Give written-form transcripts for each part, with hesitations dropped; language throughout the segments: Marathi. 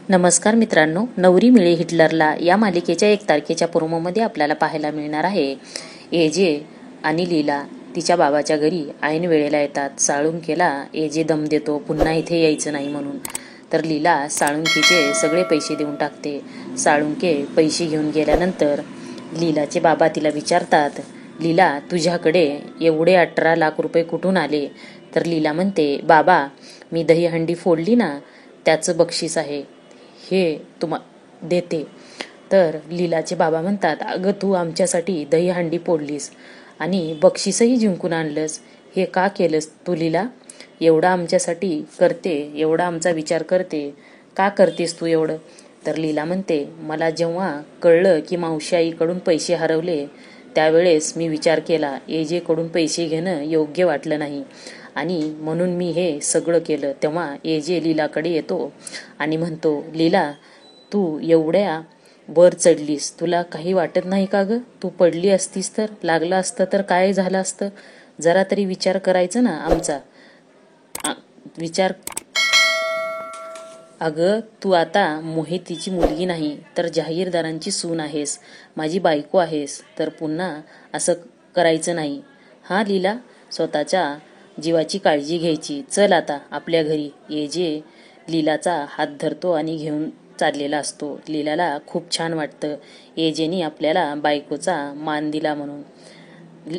नमस्कार मित्रांनो, नवरी मिळे हिटलरला या मालिकेच्या 1 तारखेच्या प्रोमोमध्ये आपल्याला पाहायला मिळणार आहे. एजे आणि लीला तिच्या बाबाच्या घरी ऐन वेळेला येतात. साळुंखेला एजे दम देतो पुन्हा इथे यायचं नाही म्हणून, तर लीला साळुंखेचे सगळे पैसे देऊन टाकते. साळुंखे पैसे घेऊन गेल्यानंतर लीलाचे बाबा तिला विचारतात, लीला तुझ्याकडे एवढे 18 लाख रुपये कुठून आले? तर लीला म्हणते, बाबा मी दहीहंडी फोडली ना, त्याचं बक्षीस आहे, हे देते. तर लीलाचे बाबा म्हणतात, अगं तू आमच्यासाठी दहीहंडी फोडलीस आणि बक्षीसही जिंकून आणलंस, हे का केलंस तू लीला? एवढा आमच्यासाठी करते, एवढा आमचा विचार करते, का करतेस तू एवढं? तर लीला म्हणते, मला जेव्हा कळलं की मावशी आईकडून पैसे हरवले त्यावेळेस मी विचार केला, एजेकडून पैसे घेणं योग्य वाटलं नाही आणि म्हणून मी हे सगळं केलं. तेव्हा एजे लीलाकडे येतो आणि म्हणतो, लीला तू एवढ्या वर चढलीस, तुला काही वाटत नाही का गं? तू पडली असतीस तर लागलं असतं तर काय झालं असतं? जरा तरी विचार करायचं ना आमचा. विचार. अगं तू आता मोहितीची मुलगी नाही तर जहागीरदारांची सून आहेस, माझी बायको आहेस, तर पुन्हा असं करायचं नाही. हा लीला, स्वतःच्या जीवाची काळजी घ्यायची. चल आता आपल्या घरी. एजे लीलाचा हात धरतो आणि घेऊन चाललेला असतो. लीलाला खूप छान वाटतं एजेनी आपल्याला बायकोचा मान दिला म्हणून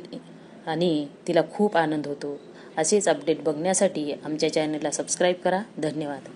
आणि तिला खूप आनंद होतो. असेच अपडेट बघण्यासाठी आमच्या चॅनलला सबस्क्राईब करा. धन्यवाद.